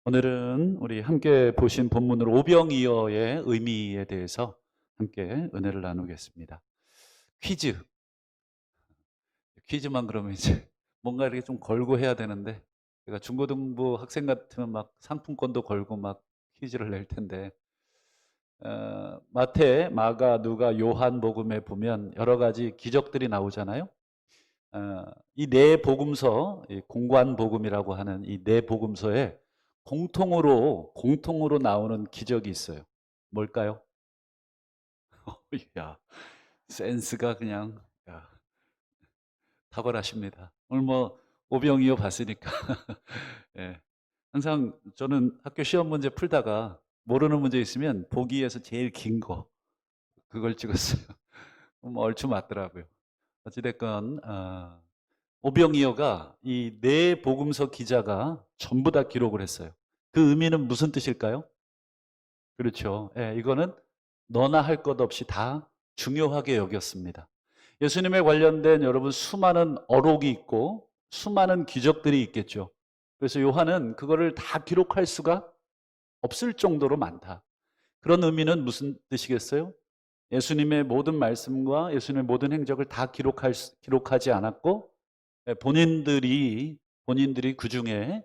오늘은 우리 함께 보신 본문으로 오병이어의 의미에 대해서 함께 은혜를 나누겠습니다. 퀴즈만 그러면 이제 뭔가 이렇게 좀 걸고 해야 되는데, 제가 중고등부 학생 같으면 막 상품권도 걸고 막 퀴즈를 낼 텐데, 마태, 마가, 누가, 요한 복음에 보면 여러 가지 기적들이 나오잖아요. 이 네 복음서, 이 공관 복음이라고 하는 이 네 복음서에 공통으로 나오는 기적이 있어요. 뭘까요? 야, 센스가 그냥 야, 탁월하십니다. 오늘 뭐 오병이어 봤으니까. 예. 항상 저는 학교 시험 문제 풀다가 모르는 문제 있으면 보기에서 제일 긴 거, 그걸 찍었어요. 뭐 얼추 맞더라고요. 어찌됐건 오병이어가 이 네 복음서 기자가 전부 다 기록을 했어요. 그 의미는 무슨 뜻일까요? 그렇죠. 예, 이거는 너나 할 것 없이 다 중요하게 여겼습니다. 예수님에 관련된 여러분 수많은 어록이 있고 수많은 기적들이 있겠죠. 그래서 요한은 그거를 다 기록할 수가 없을 정도로 많다. 그런 의미는 무슨 뜻이겠어요? 예수님의 모든 말씀과 예수님의 모든 행적을 다 기록하지 않았고, 본인들이 그 중에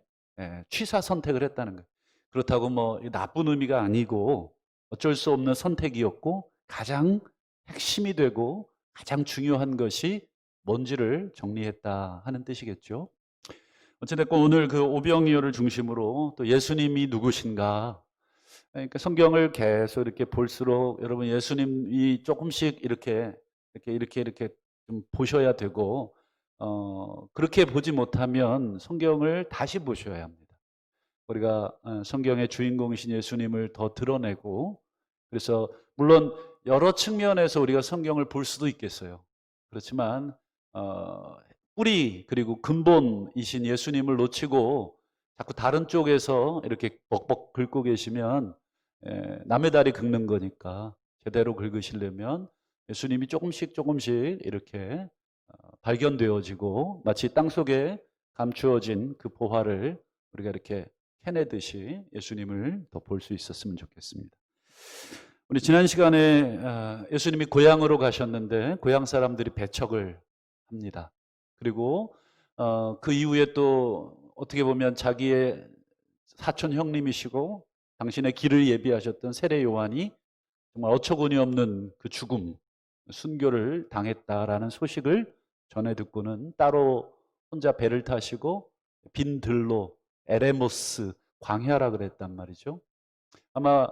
취사 선택을 했다는 거예요. 그렇다고 뭐 나쁜 의미가 아니고 어쩔 수 없는 선택이었고, 가장 핵심이 되고 가장 중요한 것이 뭔지를 정리했다 하는 뜻이겠죠. 어찌됐건 오늘 그 오병이어를 중심으로 또 예수님이 누구신가, 그러니까 성경을 계속 이렇게 볼수록 여러분 예수님이 조금씩 이렇게 좀 보셔야 되고, 그렇게 보지 못하면 성경을 다시 보셔야 합니다. 우리가 성경의 주인공이신 예수님을 더 드러내고, 그래서 물론 여러 측면에서 우리가 성경을 볼 수도 있겠어요. 그렇지만 뿌리 그리고 근본이신 예수님을 놓치고 자꾸 다른 쪽에서 이렇게 벅벅 긁고 계시면 남의 다리 긁는 거니까, 제대로 긁으시려면 예수님이 조금씩 이렇게 발견되어지고, 마치 땅속에 감추어진 그 보화를 우리가 이렇게 해내듯이 예수님을 더 볼 수 있었으면 좋겠습니다. 우리 지난 시간에 예수님이 고향으로 가셨는데 고향 사람들이 배척을 합니다. 그리고 그 이후에 또 어떻게 보면 자기의 사촌 형님이시고 당신의 길을 예비하셨던 세례 요한이 정말 어처구니 없는 그 죽음, 순교를 당했다라는 소식을 전해 듣고는 따로 혼자 배를 타시고 빈 들로 에레모스 광야라 그랬단 말이죠. 아마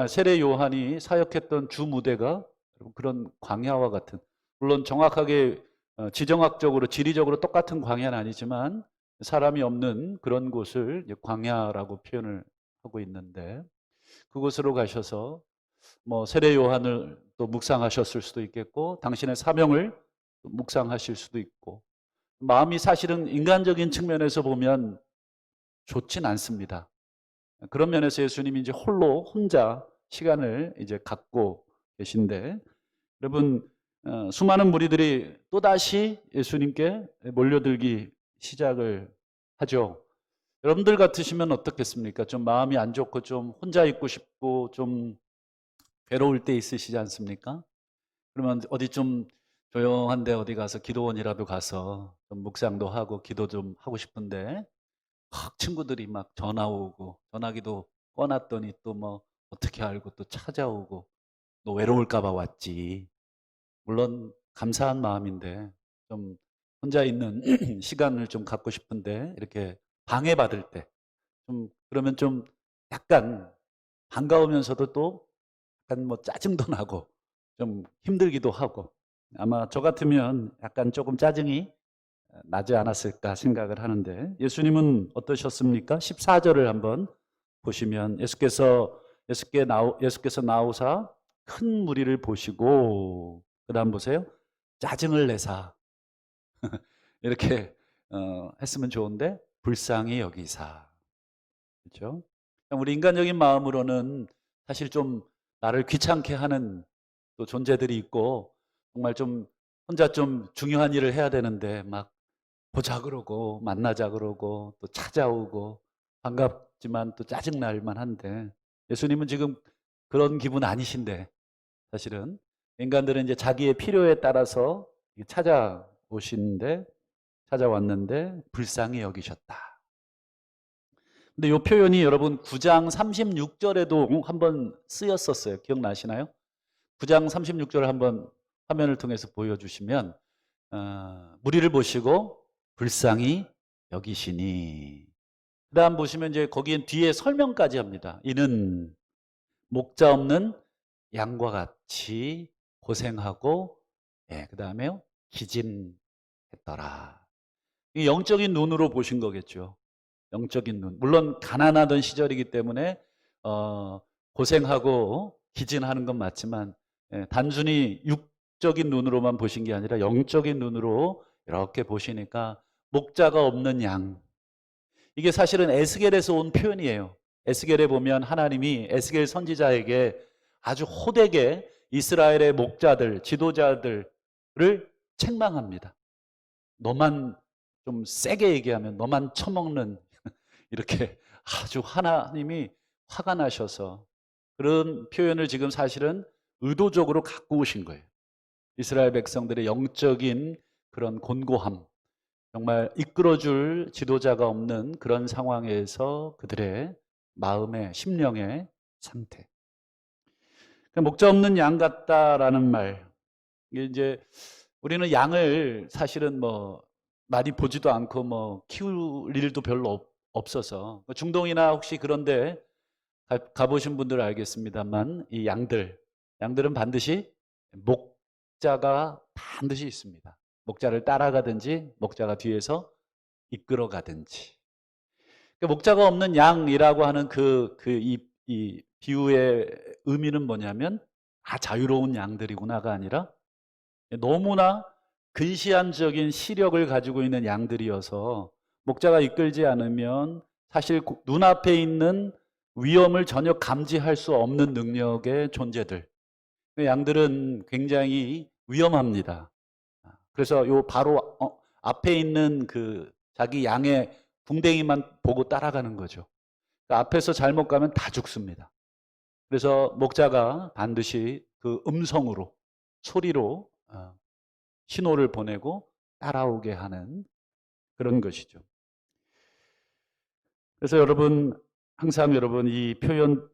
세례 요한이 사역했던 주 무대가 그런 광야와 같은, 물론 정확하게 지정학적으로 지리적으로 똑같은 광야는 아니지만 사람이 없는 그런 곳을 광야라고 표현을 하고 있는데, 그곳으로 가셔서 뭐 세례 요한을 또 묵상하셨을 수도 있겠고 당신의 사명을 묵상하실 수도 있고, 마음이 사실은 인간적인 측면에서 보면 좋진 않습니다. 그런 면에서 예수님이 이제 혼자 시간을 이제 갖고 계신데, 여러분 수많은 무리들이 또다시 예수님께 몰려들기 시작을 하죠. 여러분들 같으시면 어떻겠습니까? 좀 마음이 안 좋고 좀 혼자 있고 싶고 좀 괴로울 때 있으시지 않습니까? 그러면 어디 좀 조용한 데 어디 가서 기도원이라도 가서 좀 묵상도 하고 기도 좀 하고 싶은데, 막 친구들이 막 전화 오고 전화기도 꺼놨더니 또 뭐 어떻게 알고 또 찾아오고, 너 외로울까 봐 왔지. 물론 감사한 마음인데 좀 혼자 있는 시간을 좀 갖고 싶은데 이렇게 방해받을 때 좀 그러면 좀 약간 반가우면서도 또 약간 뭐 짜증도 나고 좀 힘들기도 하고, 아마 저 같으면 약간 조금 짜증이 나지 않았을까 생각을 하는데, 예수님은 어떠셨습니까? 14절을 한번 보시면 예수께서 나오사 큰 무리를 보시고, 그다음 보세요. 짜증을 내사 이렇게 했으면 좋은데 불쌍히 여기사. 그렇죠? 우리 인간적인 마음으로는 사실 좀 나를 귀찮게 하는 또 존재들이 있고, 정말 좀 혼자 좀 중요한 일을 해야 되는데 막 보자 그러고 만나자 그러고 또 찾아오고 반갑지만 또 짜증날 만한데, 예수님은 지금 그런 기분 아니신데, 사실은 인간들은 이제 자기의 필요에 따라서 찾아왔는데 불쌍히 여기셨다. 근데 이 표현이 여러분 9장 36절에도 한번 쓰였었어요. 기억나시나요? 9장 36절을 한번 화면을 통해서 보여주시면, 무리를 보시고 불쌍히 여기시니. 그 다음 보시면 이제 거기엔 뒤에 설명까지 합니다. 이는 목자 없는 양과 같이 고생하고, 그 다음에요, 기진했더라. 이 영적인 눈으로 보신 거겠죠. 영적인 눈. 물론 가난하던 시절이기 때문에 고생하고 기진하는 건 맞지만, 단순히 육적인 눈으로만 보신 게 아니라 영적인 눈으로 이렇게 보시니까 목자가 없는 양. 이게 사실은 에스겔에서 온 표현이에요. 에스겔에 보면 하나님이 에스겔 선지자에게 아주 호되게 이스라엘의 목자들, 지도자들을 책망합니다. 너만 좀 세게 얘기하면 너만 처먹는, 이렇게 아주 하나님이 화가 나셔서 그런 표현을 지금 사실은 의도적으로 갖고 오신 거예요. 이스라엘 백성들의 영적인 그런 곤고함, 정말 이끌어줄 지도자가 없는 그런 상황에서 그들의 마음의 심령의 상태. 목자 없는 양 같다라는 말. 이게 이제 우리는 양을 사실은 뭐 많이 보지도 않고 뭐 키울 일도 별로 없어서, 중동이나 혹시 그런데 가보신 분들은 알겠습니다만, 이 양들은 반드시 목자가 반드시 있습니다. 목자를 따라가든지 목자가 뒤에서 이끌어 가든지. 그러니까 목자가 없는 양이라고 하는 이 비유의 의미는 뭐냐면, 자유로운 양들이구나가 아니라 너무나 근시안적인 시력을 가지고 있는 양들이어서 목자가 이끌지 않으면 사실 눈앞에 있는 위험을 전혀 감지할 수 없는 능력의 존재들. 양들은 굉장히 위험합니다. 그래서 요 바로 앞에 있는 그 자기 양의 궁뎅이만 보고 따라가는 거죠. 그러니까 앞에서 잘못 가면 다 죽습니다. 그래서 목자가 반드시 그 음성으로, 소리로 신호를 보내고 따라오게 하는 그런 것이죠. 그래서 여러분, 항상 여러분 이 표현,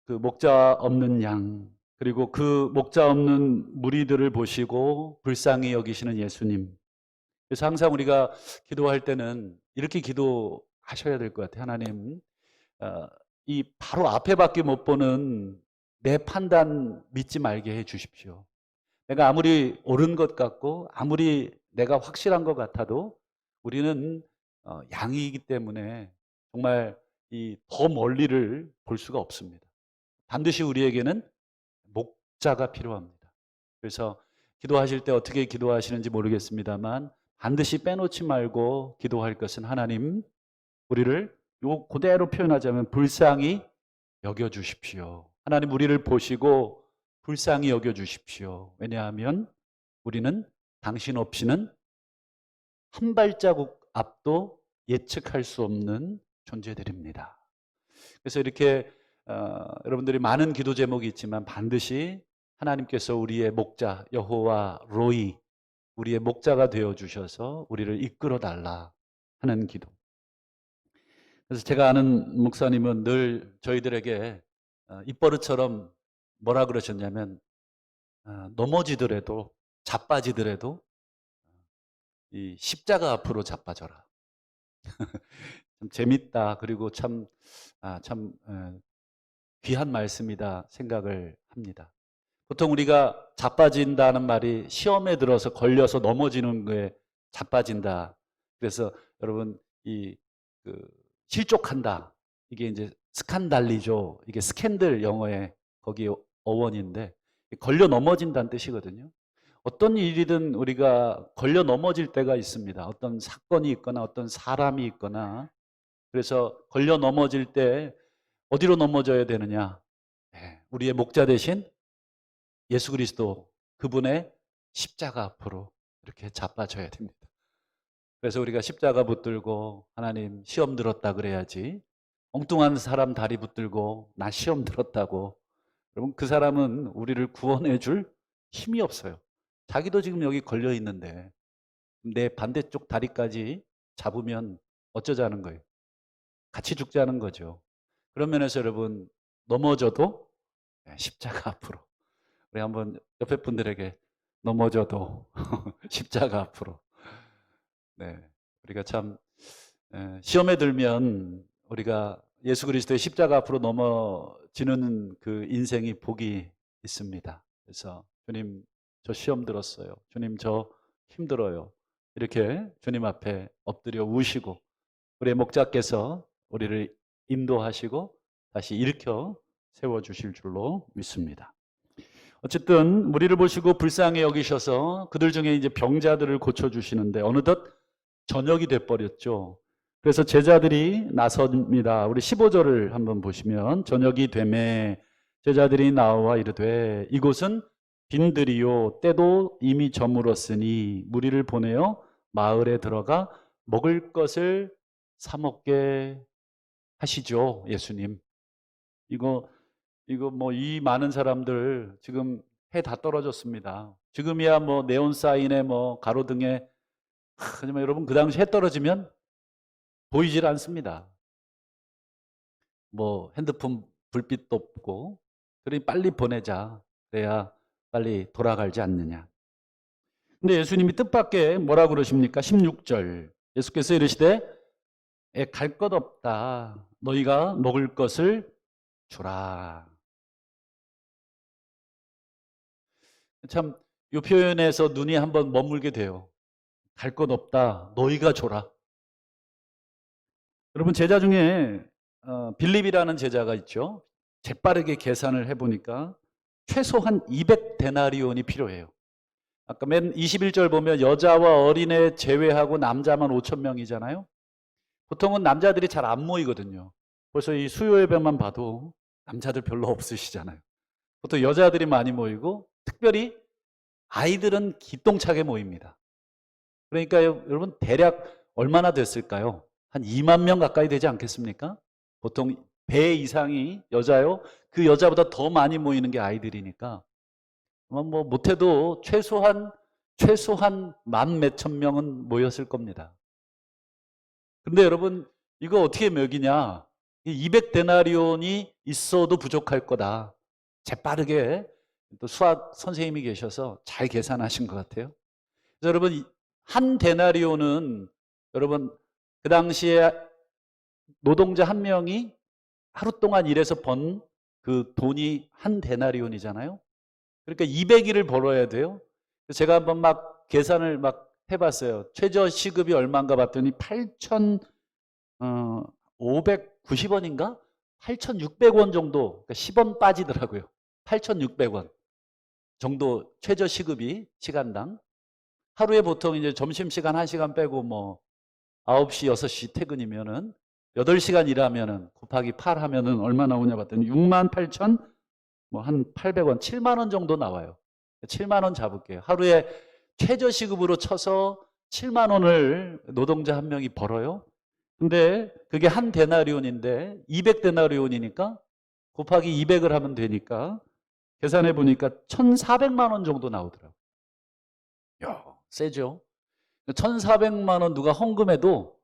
그 목자 없는 양, 그리고 그 목자 없는 무리들을 보시고 불쌍히 여기시는 예수님. 그래서 항상 우리가 기도할 때는 이렇게 기도하셔야 될 것 같아요. 하나님, 이 바로 앞에밖에 못 보는 내 판단 믿지 말게 해 주십시오. 내가 아무리 옳은 것 같고 아무리 내가 확실한 것 같아도 우리는 양이기 때문에 정말 이 더 멀리를 볼 수가 없습니다. 반드시 우리에게는 목자가 필요합니다. 그래서 기도하실 때 어떻게 기도하시는지 모르겠습니다만, 반드시 빼놓지 말고 기도할 것은, 하나님, 우리를 요 그대로 표현하자면 불쌍히 여겨 주십시오. 하나님, 우리를 보시고 불쌍히 여겨 주십시오. 왜냐하면 우리는 당신 없이는 한 발자국 앞도 예측할 수 없는 존재들입니다. 그래서 이렇게 여러분들이 많은 기도 제목이 있지만 반드시 하나님께서 우리의 목자 여호와 로이, 우리의 목자가 되어 주셔서 우리를 이끌어 달라 하는 기도. 그래서 제가 아는 목사님은 늘 저희들에게 입버릇처럼 뭐라 그러셨냐면, 넘어지더라도, 자빠지더라도 이 십자가 앞으로 자빠져라. 좀 재밌다. 그리고 참 귀한 말씀이다 생각을 합니다. 보통 우리가 자빠진다는 말이 시험에 들어서 걸려서 넘어지는 거에 자빠진다. 그래서 여러분, 그 실족한다. 이게 이제 스칸달리죠. 이게 스캔들 영어의 거기 어원인데, 걸려 넘어진다는 뜻이거든요. 어떤 일이든 우리가 걸려 넘어질 때가 있습니다. 어떤 사건이 있거나 어떤 사람이 있거나. 그래서 걸려 넘어질 때 어디로 넘어져야 되느냐? 우리의 목자 대신 예수 그리스도, 그분의 십자가 앞으로 이렇게 자빠져야 됩니다. 그래서 우리가 십자가 붙들고, 하나님, 시험 들었다 그래야지. 엉뚱한 사람 다리 붙들고 나 시험 들었다고. 여러분 그 사람은 우리를 구원해 줄 힘이 없어요. 자기도 지금 여기 걸려 있는데 내 반대쪽 다리까지 잡으면 어쩌자는 거예요. 같이 죽자는 거죠. 그런 면에서 여러분 넘어져도 십자가 앞으로. 우리 한번 옆에 분들에게 넘어져도 십자가 앞으로. 네, 우리가 참 시험에 들면 우리가 예수 그리스도의 십자가 앞으로 넘어지는 그 인생이 복이 있습니다. 그래서 주님 저 시험 들었어요. 주님 저 힘들어요. 이렇게 주님 앞에 엎드려 우시고 우리의 목자께서 우리를 인도하시고 다시 일으켜 세워주실 줄로 믿습니다. 어쨌든 우리를 보시고 불쌍히 여기셔서 그들 중에 이제 병자들을 고쳐주시는데 어느덧 저녁이 돼버렸죠. 그래서 제자들이 나섭니다. 우리 15절을 한번 보시면 저녁이 되매 제자들이 나와 이르되 이곳은 빈들이요 때도 이미 저물었으니 무리를 보내어 마을에 들어가 먹을 것을 사 먹게 하시죠. 예수님. 이거 뭐 이 많은 사람들 지금 해 다 떨어졌습니다. 지금이야 뭐 네온 사인에 뭐 가로등에 하지만 여러분 그 당시 해 떨어지면 보이질 않습니다. 뭐 핸드폰 불빛도 없고 그러니 빨리 보내자. 그래야 빨리 돌아가지 않느냐. 근데 예수님이 뜻밖의 뭐라 그러십니까? 16절. 예수께서 이르시되 갈 것 없다. 너희가 먹을 것을 주라. 참 이 표현에서 눈이 한번 머물게 돼요. 갈 것 없다. 너희가 줘라. 여러분 제자 중에 빌립이라는 제자가 있죠. 재빠르게 계산을 해보니까 최소한 200데나리온이 필요해요. 아까 맨 21절 보면 여자와 어린애 제외하고 남자만 5천 명이잖아요. 보통은 남자들이 잘 안 모이거든요. 벌써 이 수요 예배만 봐도 남자들 별로 없으시잖아요. 보통 여자들이 많이 모이고 특별히 아이들은 기똥차게 모입니다. 그러니까 여러분 대략 얼마나 됐을까요? 한 2만 명 가까이 되지 않겠습니까? 보통 배 이상이 여자요. 그 여자보다 더 많이 모이는 게 아이들이니까 뭐 못해도 최소한 만 몇천 명은 모였을 겁니다. 근데 여러분 이거 어떻게 먹이냐? 200데나리온이 있어도 부족할 거다. 재빠르게 또 수학 선생님이 계셔서 잘 계산하신 것 같아요. 그래서 여러분 한 데나리온은 여러분 그 당시에 노동자 한 명이 하루 동안 일해서 번 그 돈이 한 데나리온이잖아요. 그러니까 200일을 벌어야 돼요. 제가 한번 막 계산을 막 해봤어요. 최저 시급이 얼마인가 봤더니 8,590원인가? 8,600원 정도, 그러니까 10원 빠지더라고요. 8,600원 정도 최저 시급이 시간당. 하루에 보통 이제 점심시간 1시간 빼고 뭐 9시, 6시 퇴근이면은 8시간 일하면은 곱하기 8 하면은 얼마 나오냐 봤더니 68,000 뭐 한 800원, 7만 원 정도 나와요. 7만 원 잡을게요. 하루에 최저 시급으로 쳐서 7만 원을 노동자 한 명이 벌어요. 근데 그게 한 데나리온인데 200데나리온이니까 곱하기 200을 하면 되니까 계산해 보니까 1,400만 원 정도 나오더라고요. 야, 세죠? 1,400만 원 누가 헌금해도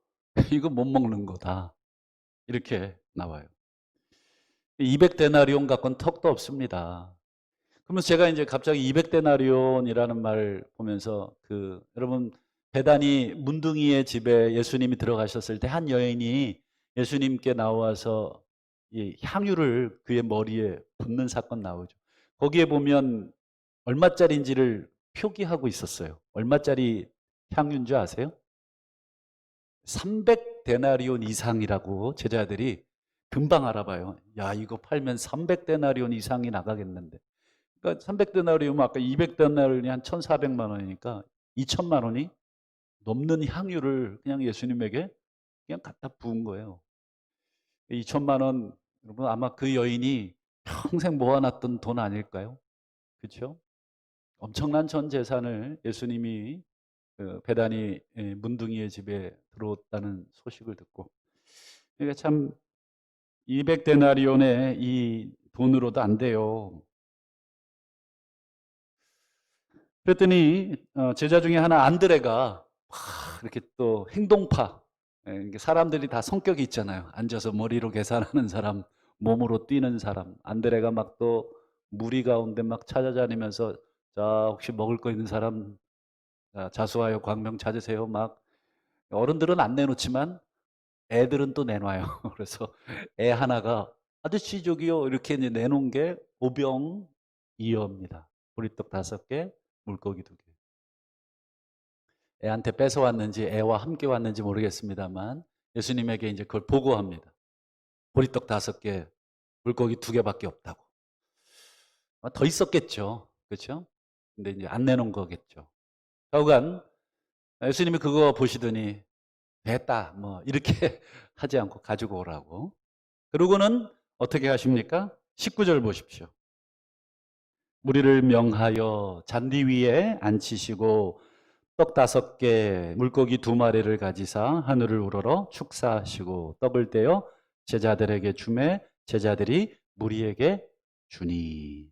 이거 못 먹는 거다. 이렇게 나와요. 200데나리온 갖고는 턱도 없습니다. 그러면서 제가 이제 갑자기 200데나리온이라는 말을 보면서 여러분 베다니 문둥이의 집에 예수님이 들어가셨을 때 한 여인이 예수님께 나와서 이 향유를 그의 머리에 붓는 사건 나오죠. 거기에 보면 얼마짜리인지를 표기하고 있었어요. 얼마짜리 향유인 줄 아세요? 300데나리온 이상이라고 제자들이 금방 알아봐요. 야, 이거 팔면 300데나리온 이상이 나가겠는데. 그러니까 300데나리온이면 아까 200데나리온이 한 1,400만 원이니까 2천만 원이 넘는 향유를 그냥 예수님에게 그냥 갖다 부은 거예요. 2천만 원, 여러분 아마 그 여인이 평생 모아놨던 돈 아닐까요? 그렇죠? 엄청난 전 재산을 예수님이 베다니 문둥이의 집에 들어왔다는 소식을 듣고 그러니까 참 200데나리온의 이 돈으로도 안 돼요. 그랬더니 제자 중에 하나 안드레가 이렇게 또 행동파, 이게 사람들이 다 성격이 있잖아요. 앉아서 머리로 계산하는 사람, 몸으로 뛰는 사람. 안드레가 막 또 무리 가운데 막 찾아다니면서 자, 혹시 먹을 거 있는 사람, 자, 자수하여 광명 찾으세요. 막 어른들은 안 내놓지만 애들은 또 내놔요. 그래서 애 하나가 아저씨 저기요 이렇게 이제 내놓은 게 오병이어입니다. 보리떡 5개, 물고기 2개. 애한테 뺏어왔는지 애와 함께 왔는지 모르겠습니다만 예수님에게 이제 그걸 보고합니다. 보리떡 5개, 물고기 2개밖에 없다고. 더 있었겠죠. 그렇죠? 근데 이제 안 내놓은 거겠죠. 하여간 예수님이 그거 보시더니 됐다 뭐 이렇게 하지 않고 가지고 오라고. 그러고는 어떻게 하십니까? 19절 보십시오. 무리를 명하여 잔디 위에 앉히시고 떡 5개, 물고기 2마리를 가지사 하늘을 우러러 축사하시고 떡을 떼어 제자들에게 주매 제자들이 무리에게 주니.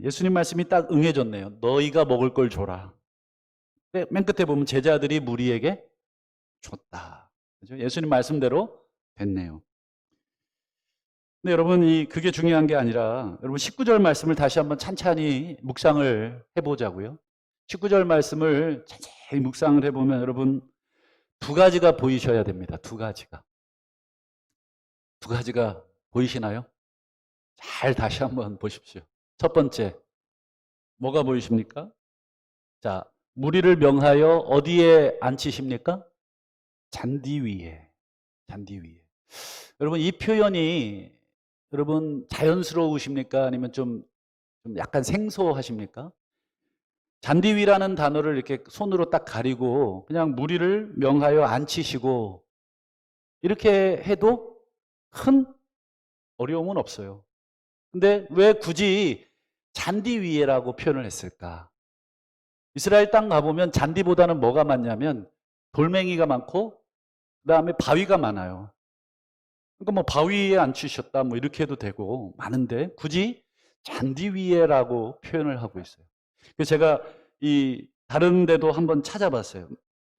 예수님 말씀이 딱 응해졌네요. 너희가 먹을 걸 줘라. 맨 끝에 보면 제자들이 무리에게 줬다. 그죠? 예수님 말씀대로 됐네요. 근데 여러분, 그게 중요한 게 아니라, 여러분, 19절 말씀을 다시 한번 찬찬히 묵상을 해보자고요. 19절 말씀을 자세히 묵상을 해보면 여러분, 2가지가 보이셔야 됩니다. 2가지가. 2가지가 보이시나요? 잘 다시 한번 보십시오. 첫 번째, 뭐가 보이십니까? 자, 무리를 명하여 어디에 앉히십니까? 잔디 위에. 잔디 위에. 여러분, 이 표현이 여러분 자연스러우십니까? 아니면 좀 약간 생소하십니까? 잔디 위라는 단어를 이렇게 손으로 딱 가리고 그냥 무리를 명하여 앉히시고 이렇게 해도 큰 어려움은 없어요. 근데 왜 굳이 잔디 위에라고 표현을 했을까? 이스라엘 땅 가보면 잔디보다는 뭐가 많냐면 돌멩이가 많고 그다음에 바위가 많아요. 그러니까 뭐 바위에 앉히셨다 뭐 이렇게 해도 되고 많은데 굳이 잔디 위에라고 표현을 하고 있어요. 그래서 제가 이 다른 데도 한번 찾아봤어요.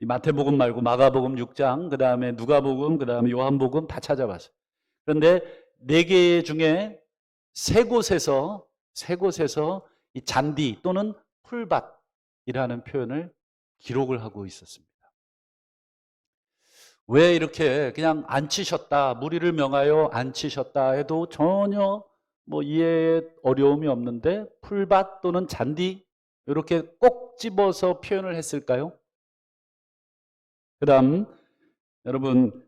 이 마태복음 말고 마가복음 6장, 그다음에 누가복음, 그다음에 요한복음 다 찾아봤어요. 그런데 4개 중에 3곳에서 이 잔디 또는 풀밭이라는 표현을 기록을 하고 있었습니다. 왜 이렇게 그냥 앉히셨다, 무리를 명하여 앉히셨다 해도 전혀 뭐 이해에 어려움이 없는데 풀밭 또는 잔디 이렇게 꼭 집어서 표현을 했을까요? 그 다음 여러분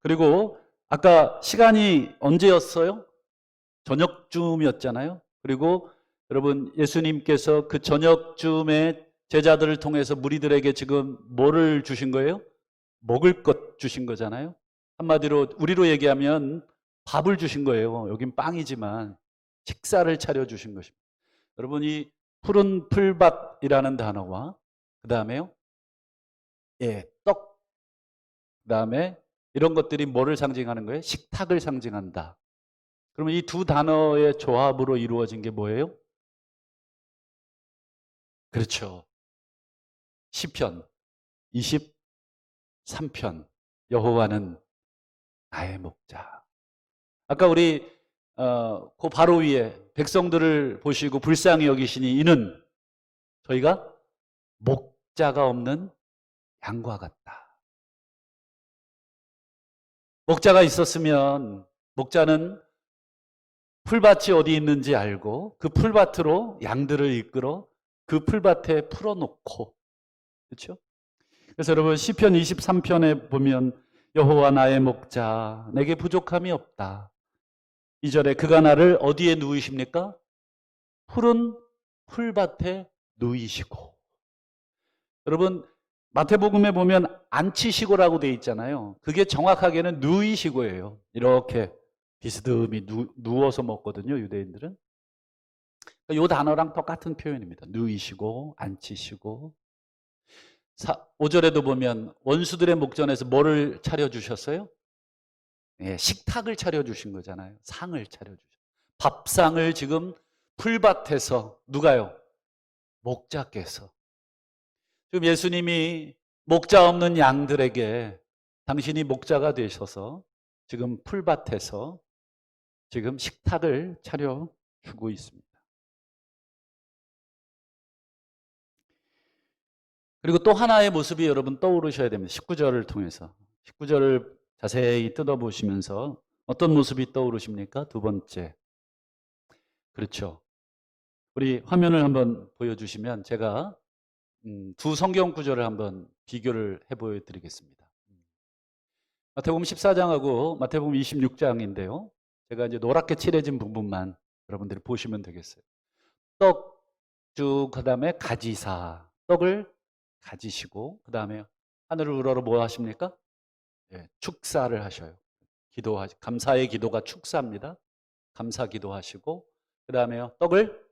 그리고 아까 시간이 언제였어요? 저녁쯤이었잖아요. 그리고 여러분 예수님께서 그 저녁쯤에 제자들을 통해서 무리들에게 지금 뭐를 주신 거예요? 먹을 것 주신 거잖아요. 한마디로 우리로 얘기하면 밥을 주신 거예요. 여긴 빵이지만 식사를 차려주신 것입니다. 여러분 이 푸른 풀밭이라는 단어와 그 다음에요, 떡, 그 다음에 이런 것들이 뭐를 상징하는 거예요? 식탁을 상징한다. 그러면 이 2 단어의 조합으로 이루어진 게 뭐예요? 그렇죠. 시편 23편 여호와는 나의 목자. 아까 우리 그 바로 위에 백성들을 보시고 불쌍히 여기시니 이는 저희가 목자가 없는 양과 같다. 목자가 있었으면 목자는 풀밭이 어디 있는지 알고 그 풀밭으로 양들을 이끌어 그 풀밭에 풀어놓고, 그렇죠? 그래서 여러분 시편 23편에 보면 여호와 나의 목자 내게 부족함이 없다. 2절에 그가 나를 어디에 누이십니까? 푸른 풀밭에 누이시고. 여러분 마태복음에 보면 앉히시고라고 되어 있잖아요. 그게 정확하게는 누이시고예요. 이렇게 비스듬히 누워서 먹거든요, 유대인들은. 이 단어랑 똑같은 표현입니다. 누이시고 앉히시고. 5절에도 보면 원수들의 목전에서 뭐를 차려주셨어요? 예, 식탁을 차려주신 거잖아요. 상을 차려주신. 밥상을 지금 풀밭에서 누가요? 목자께서. 지금 예수님이 목자 없는 양들에게 당신이 목자가 되셔서 지금 풀밭에서 지금 식탁을 차려주고 있습니다. 그리고 또 하나의 모습이 여러분 떠오르셔야 됩니다. 19절을 통해서. 19절을 자세히 뜯어보시면서 어떤 모습이 떠오르십니까? 두 번째. 그렇죠. 우리 화면을 한번 보여주시면 제가 두 성경 구절을 한번 비교를 해 보여드리겠습니다. 마태복음 14장하고 마태복음 26장인데요. 제가 이제 노랗게 칠해진 부분만 여러분들이 보시면 되겠어요. 떡 쭉 그다음에 가지사 떡을 가지시고 그다음에 하늘을 우러러 뭐 하십니까? 예, 축사를 하셔요. 감사의 기도가 축사입니다. 감사 기도하시고 그다음에요. 떡을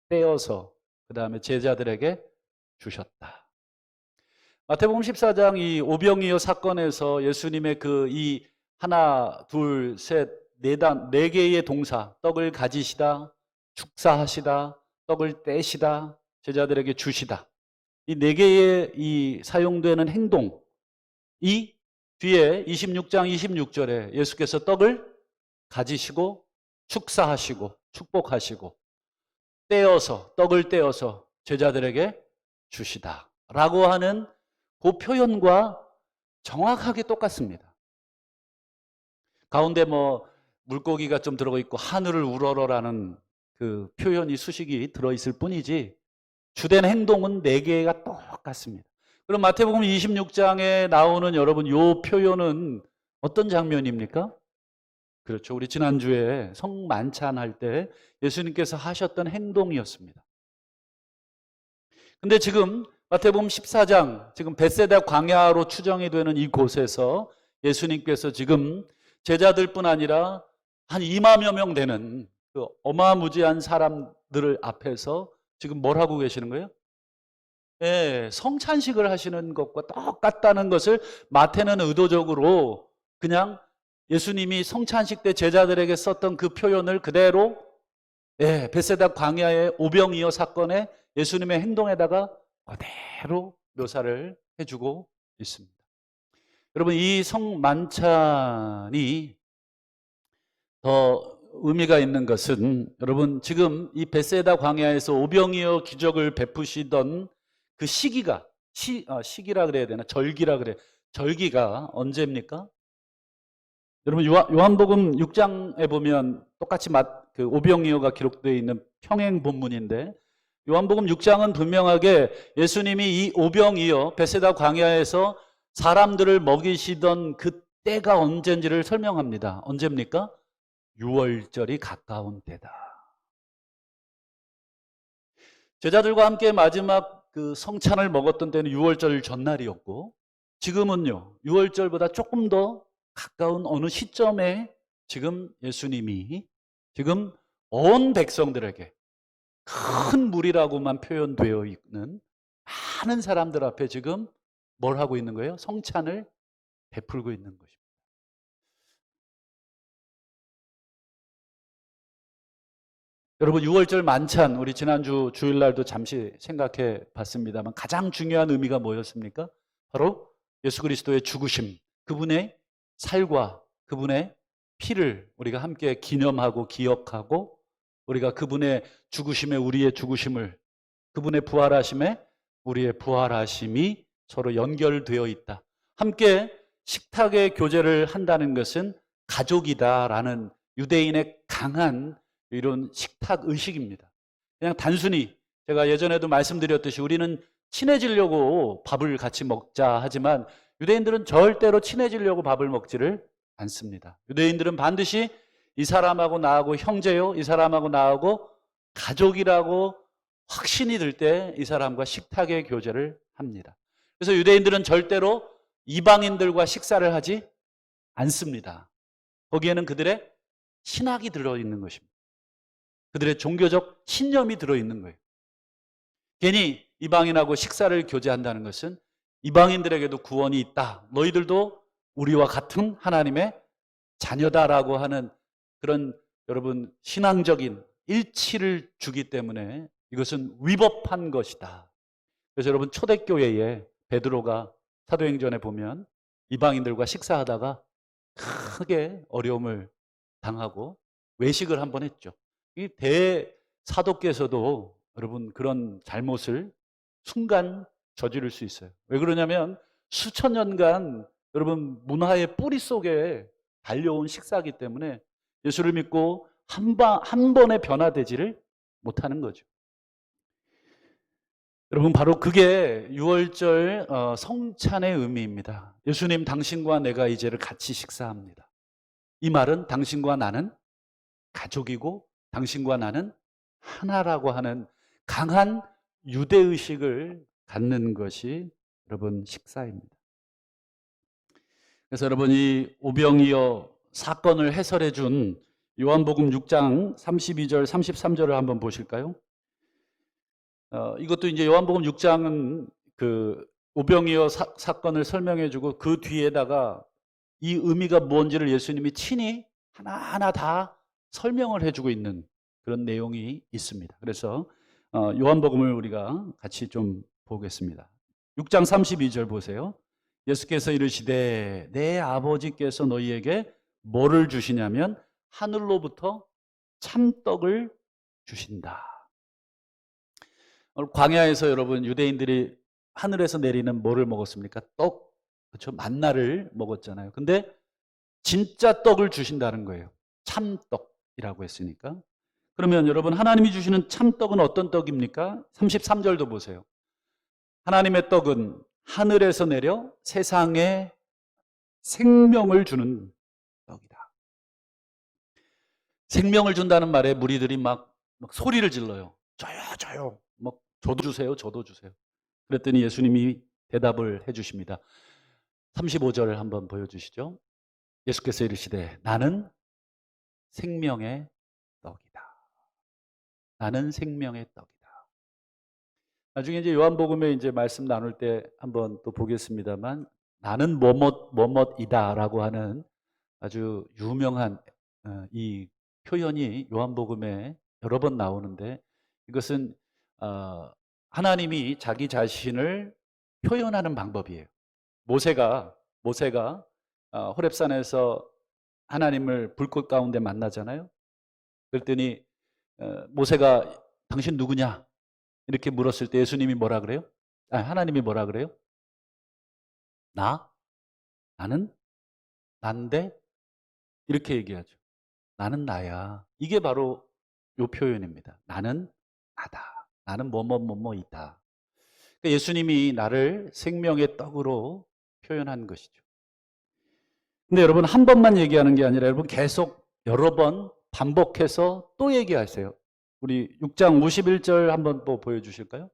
떼어서 그다음에 제자들에게 주셨다. 마태복음 14장 이 오병이어 사건에서 예수님의 그 이 하나, 둘, 셋, 네 개의 동사, 떡을 가지시다, 축사하시다, 떡을 떼시다, 제자들에게 주시다. 이 네 개의 이 사용되는 행동, 이 뒤에 26장 26절에 예수께서 떡을 가지시고 축사하시고 축복하시고 떡을 떼어서 제자들에게 주시다 라고 하는 그 표현과 정확하게 똑같습니다. 가운데 뭐 물고기가 좀 들어가 있고 하늘을 우러러라는 그 표현이 수식이 들어있을 뿐이지 주된 행동은 네 개가 똑같습니다. 그럼 마태복음 26장에 나오는 여러분 요 표현은 어떤 장면입니까? 그렇죠. 우리 지난주에 성만찬할 때 예수님께서 하셨던 행동이었습니다. 근데 지금 마태복음 14장 지금 벳세다 광야로 추정이 되는 이곳에서 예수님께서 지금 제자들뿐 아니라 한 2만여 명 되는 그 어마무지한 사람들 앞에서 지금 뭘 하고 계시는 거예요? 예, 성찬식을 하시는 것과 똑같다는 것을 마태는 의도적으로 그냥 예수님이 성찬식 때 제자들에게 썼던 그 표현을 그대로 예, 벳세다 광야의 오병이어 사건에 예수님의 행동에다가 그대로 묘사를 해주고 있습니다. 여러분 이 성만찬이 더 의미가 있는 것은 여러분 지금 이 벳세다 광야에서 오병이어 기적을 베푸시던 그 시기가 시기라 그래야 되나 절기라 그래 절기가 언제입니까? 여러분 요한복음 6장에 보면 똑같이 그 오병이어가 기록되어 있는 평행 본문인데 요한복음 6장은 분명하게 예수님이 이 오병이어 벳세다 광야에서 사람들을 먹이시던 그 때가 언제인지를 설명합니다. 언제입니까? 6월절이 가까운 때다. 제자들과 함께 마지막 그 성찬을 먹었던 때는 6월절 전날이었고 지금은요 6월절보다 조금 더 가까운 어느 시점에 지금 예수님이 지금 온 백성들에게 큰 무리라고만 표현되어 있는 많은 사람들 앞에 지금 뭘 하고 있는 거예요? 성찬을 베풀고 있는 것입니다. 여러분 6월절 만찬 우리 지난주 주일날도 잠시 생각해 봤습니다만 가장 중요한 의미가 뭐였습니까? 바로 예수 그리스도의 죽으심, 그분의 살과 그분의 피를 우리가 함께 기념하고 기억하고 우리가 그분의 죽으심에 우리의 죽으심을 그분의 부활하심에 우리의 부활하심이 서로 연결되어 있다. 함께 식탁의 교제를 한다는 것은 가족이다라는 유대인의 강한 이런 식탁 의식입니다. 그냥 단순히 제가 예전에도 말씀드렸듯이 우리는 친해지려고 밥을 같이 먹자 하지만 유대인들은 절대로 친해지려고 밥을 먹지를 않습니다. 유대인들은 반드시 이 사람하고 나하고 형제요, 이 사람하고 나하고 가족이라고 확신이 들 때 이 사람과 식탁의 교제를 합니다. 그래서 유대인들은 절대로 이방인들과 식사를 하지 않습니다. 거기에는 그들의 신학이 들어있는 것입니다. 그들의 종교적 신념이 들어있는 거예요. 괜히 이방인하고 식사를 교제한다는 것은 이방인들에게도 구원이 있다. 너희들도 우리와 같은 하나님의 자녀다라고 하는 그런 여러분 신앙적인 일치를 주기 때문에 이것은 위법한 것이다. 그래서 여러분 초대교회에 베드로가 사도행전에 보면 이방인들과 식사하다가 크게 어려움을 당하고 외식을 한번 했죠. 이 대사도께서도 여러분 그런 잘못을 순간 저지를 수 있어요. 왜 그러냐면 수천 년간 여러분 문화의 뿌리 속에 달려온 식사이기 때문에 예수를 믿고 한 번에 변화되지를 못하는 거죠. 여러분 바로 그게 유월절 성찬의 의미입니다. 예수님 당신과 내가 이제를 같이 식사합니다. 이 말은 당신과 나는 가족이고 당신과 나는 하나라고 하는 강한 유대의식을 갖는 것이 여러분 식사입니다. 그래서 여러분 이 오병이어 사건을 해설해 준 요한복음 6장 32절 33절을 한번 보실까요? 이것도 이제 요한복음 6장은 그 오병이어 사건을 설명해 주고 그 뒤에다가 이 의미가 뭔지를 예수님이 친히 하나하나 다 설명을 해주고 있는 그런 내용이 있습니다. 그래서 요한복음을 우리가 같이 좀 보겠습니다. 6장 32절 보세요. 예수께서 이르시되 내 아버지께서 너희에게 뭐를 주시냐면 하늘로부터 참떡을 주신다. 광야에서 여러분 유대인들이 하늘에서 내리는 뭐를 먹었습니까? 떡, 그렇죠? 만나를 먹었잖아요. 근데 진짜 떡을 주신다는 거예요. 참떡이라고 했으니까. 그러면 여러분 하나님이 주시는 참떡은 어떤 떡입니까? 33절도 보세요. 하나님의 떡은 하늘에서 내려 세상에 생명을 주는 떡이다. 생명을 준다는 말에 무리들이 막 소리를 질러요. 저요. 막 저도 주세요. 저도 주세요. 그랬더니 예수님이 대답을 해 주십니다. 35절을 한번 보여주시죠. 예수께서 이르시되 나는 생명의 떡이다. 나는 생명의 떡이다. 나중에 이제 요한복음에 이제 말씀 나눌 때 한번 또 보겠습니다만 나는 뭐뭇이다라고 하는 아주 유명한 이 표현이 요한복음에 여러 번 나오는데 이것은 하나님이 자기 자신을 표현하는 방법이에요. 모세가 호렙산에서 하나님을 불꽃 가운데 만나잖아요. 그랬더니 모세가 당신 누구냐? 이렇게 물었을 때 예수님이 뭐라 그래요? 하나님이 뭐라 그래요? 나는 난데 이렇게 얘기하죠. 나는 나야. 이게 바로 요 표현입니다. 나는 나다. 나는 뭐뭐뭐뭐이다. 그러니까 예수님이 나를 생명의 떡으로 표현한 것이죠. 근데 여러분 한 번만 얘기하는 게 아니라 여러분 계속 여러 번 반복해서 또 얘기하세요. 우리 6장 51절 한번 또 보여주실까요?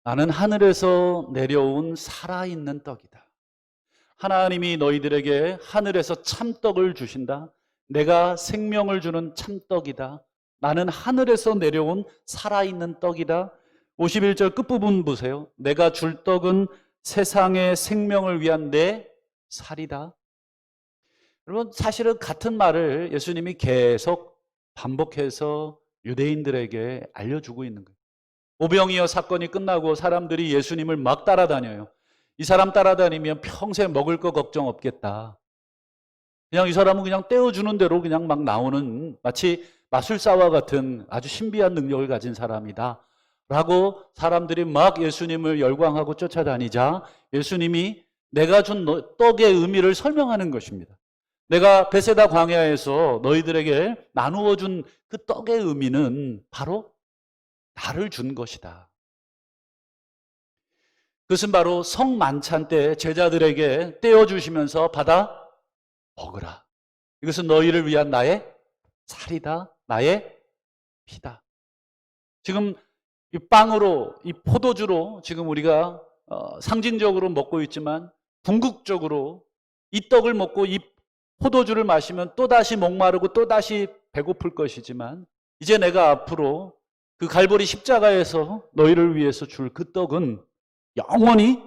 나는 하늘에서 내려온 살아있는 떡이다. 하나님이 너희들에게 하늘에서 참떡을 주신다. 내가 생명을 주는 참떡이다. 나는 하늘에서 내려온 살아있는 떡이다. 51절 끝부분 보세요. 내가 줄 떡은 세상의 생명을 위한 내 살이다. 여러분 사실은 같은 말을 예수님이 계속 반복해서 유대인들에게 알려주고 있는 거예요. 오병이어 사건이 끝나고 사람들이 예수님을 막 따라다녀요. 이 사람 따라다니면 평생 먹을 거 걱정 없겠다. 그냥 이 사람은 그냥 떼어주는 대로 그냥 막 나오는 마치 마술사와 같은 아주 신비한 능력을 가진 사람이다. 라고 사람들이 막 예수님을 열광하고 쫓아다니자 예수님이 내가 준 떡의 의미를 설명하는 것입니다. 내가 베세다 광야에서 너희들에게 나누어 준 그 떡의 의미는 바로 나를 준 것이다. 그것은 바로 성만찬 때 제자들에게 떼어주시면서 받아 먹으라. 이것은 너희를 위한 나의 살이다. 나의 피다. 지금 이 빵으로, 이 포도주로 지금 우리가 상징적으로 먹고 있지만 궁극적으로 이 떡을 먹고 이 포도주를 마시면 또다시 목마르고 또다시 배고플 것이지만 이제 내가 앞으로 그 갈보리 십자가에서 너희를 위해서 줄 그 떡은 영원히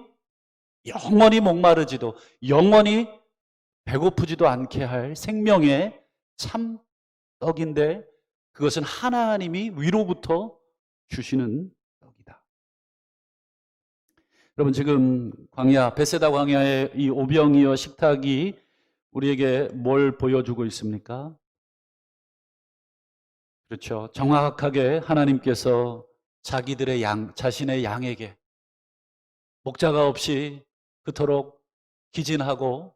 목마르지도 영원히 배고프지도 않게 할 생명의 참 떡인데 그것은 하나님이 위로부터 주시는 떡이다. 여러분 지금 광야, 베세다 광야의 이 오병이어 식탁이 우리에게 뭘 보여주고 있습니까? 그렇죠. 정확하게 하나님께서 자기들의 자신의 양에게 목자가 없이 그토록 기진하고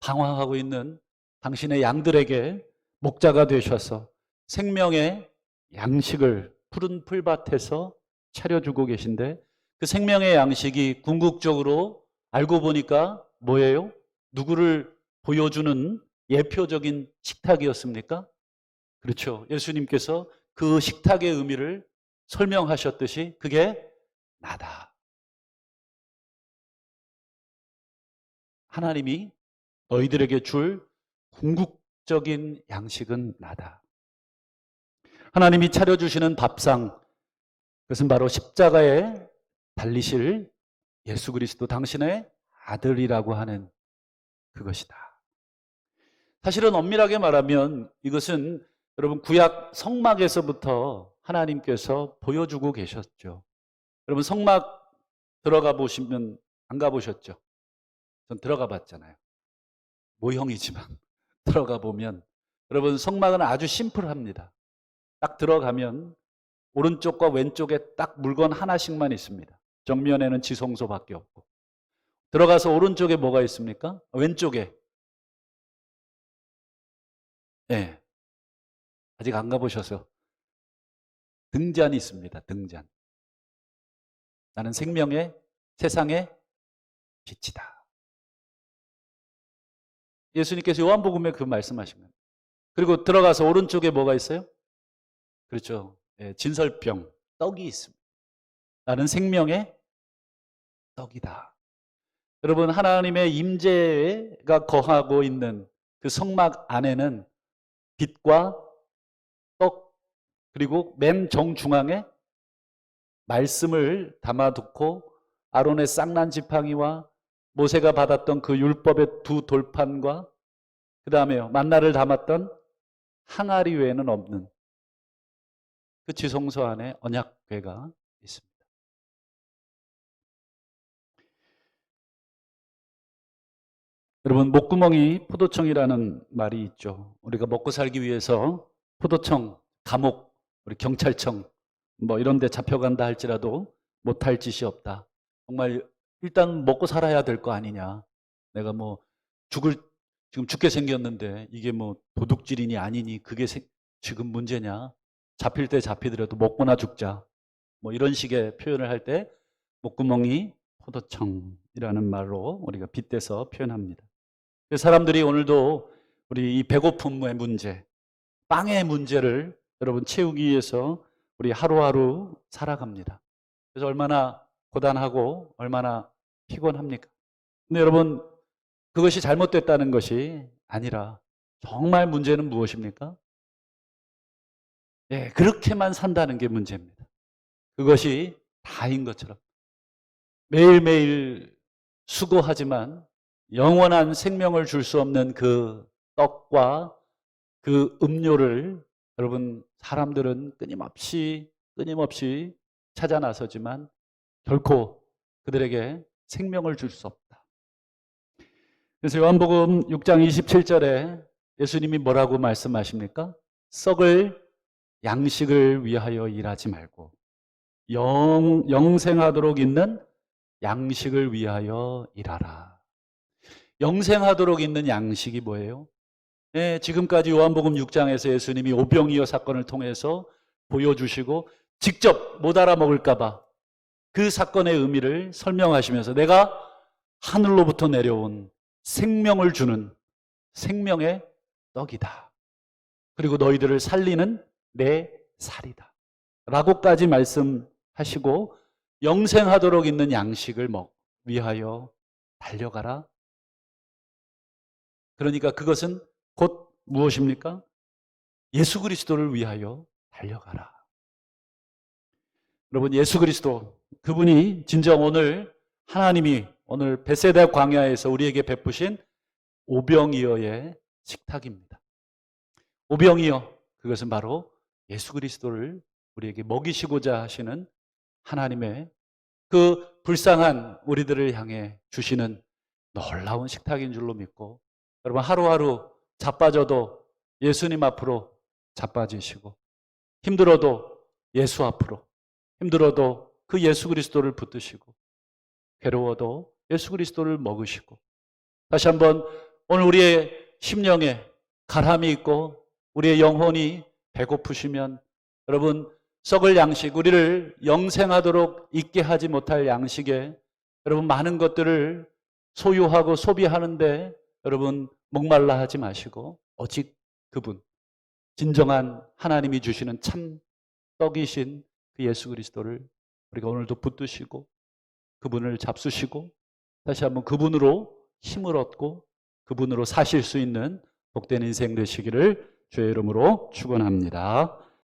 방황하고 있는 당신의 양들에게 목자가 되셔서 생명의 양식을 푸른 풀밭에서 차려주고 계신데 그 생명의 양식이 궁극적으로 알고 보니까 뭐예요? 누구를 보여주는 예표적인 식탁이었습니까? 그렇죠. 예수님께서 그 식탁의 의미를 설명하셨듯이 그게 나다. 하나님이 너희들에게 줄 궁극적인 양식은 나다. 하나님이 차려주시는 밥상, 그것은 바로 십자가에 달리실 예수 그리스도 당신의 아들이라고 하는 그것이다. 사실은 엄밀하게 말하면 이것은 여러분 구약 성막에서부터 하나님께서 보여주고 계셨죠. 여러분 성막 들어가 보시면 안 가보셨죠? 전 들어가 봤잖아요. 모형이지만 들어가 보면 여러분 성막은 아주 심플합니다. 딱 들어가면 오른쪽과 왼쪽에 딱 물건 하나씩만 있습니다. 정면에는 지성소밖에 없고 들어가서 오른쪽에 뭐가 있습니까? 왼쪽에 네, 아직 안 가보셔서 등잔이 있습니다. 등잔. 나는 생명의 세상의 빛이다. 예수님께서 요한복음에 그 말씀하신 겁니다. 그리고 들어가서 오른쪽에 뭐가 있어요? 그렇죠. 예, 진설병, 떡이 있습니다. 나는 생명의 떡이다. 여러분 하나님의 임재가 거하고 있는 그 성막 안에는 빛과 떡 그리고 맨 정중앙에 말씀을 담아두고 아론의 쌍난 지팡이와 모세가 받았던 그 율법의 두 돌판과 그 다음에요 만나를 담았던 항아리 외에는 없는 그 지성소 안에 언약궤가 있습니다. 여러분 목구멍이 포도청이라는 말이 있죠. 우리가 먹고 살기 위해서 포도청, 감옥, 우리 경찰청 뭐 이런 데 잡혀간다 할지라도 못할 짓이 없다. 정말 일단 먹고 살아야 될 거 아니냐. 내가 뭐 지금 죽게 생겼는데 이게 뭐 도둑질이니 아니니 그게 지금 문제냐. 잡힐 때 잡히더라도 먹고나 죽자. 뭐 이런 식의 표현을 할 때 목구멍이 포도청이라는 말로 우리가 빗대서 표현합니다. 사람들이 오늘도 우리 이 배고픔의 문제, 빵의 문제를 여러분 채우기 위해서 우리 하루하루 살아갑니다. 그래서 얼마나 고단하고 얼마나 피곤합니까? 근데 여러분 그것이 잘못됐다는 것이 아니라 정말 문제는 무엇입니까? 예, 그렇게만 산다는 게 문제입니다. 그것이 다인 것처럼 매일매일 수고하지만 영원한 생명을 줄 수 없는 그 떡과 그 음료를 여러분 사람들은 끊임없이 찾아 나서지만 결코 그들에게 생명을 줄 수 없다. 그래서 요한복음 6장 27절에 예수님이 뭐라고 말씀하십니까? 썩을 양식을 위하여 일하지 말고 영생하도록 있는 양식을 위하여 일하라. 영생하도록 있는 양식이 뭐예요? 네, 지금까지 요한복음 6장에서 예수님이 오병이어 사건을 통해서 보여주시고 직접 못 알아먹을까 봐 그 사건의 의미를 설명하시면서 내가 하늘로부터 내려온 생명을 주는 생명의 떡이다. 그리고 너희들을 살리는 내 살이다. 라고까지 말씀하시고 영생하도록 있는 양식을 위하여 달려가라. 그러니까 그것은 곧 무엇입니까? 예수 그리스도를 위하여 달려가라. 여러분 예수 그리스도 그분이 진정 오늘 하나님이 오늘 베세다 광야에서 우리에게 베푸신 오병이어의 식탁입니다. 오병이어, 그것은 바로 예수 그리스도를 우리에게 먹이시고자 하시는 하나님의 그 불쌍한 우리들을 향해 주시는 놀라운 식탁인 줄로 믿고, 여러분 하루하루 자빠져도 예수님 앞으로 자빠지시고, 힘들어도 예수 앞으로, 힘들어도 그 예수 그리스도를 붙드시고, 괴로워도 예수 그리스도를 먹으시고, 다시 한번 오늘 우리의 심령에 가람이 있고 우리의 영혼이 배고프시면, 여러분 썩을 양식, 우리를 영생하도록 있게 하지 못할 양식에 여러분 많은 것들을 소유하고 소비하는데 여러분 목말라 하지 마시고, 오직 그분, 진정한 하나님이 주시는 참 떡이신 그 예수 그리스도를 우리가 오늘도 붙드시고 그분을 잡수시고, 다시 한번 그분으로 힘을 얻고 그분으로 사실 수 있는 복된 인생 되시기를 주의 이름으로 축원합니다.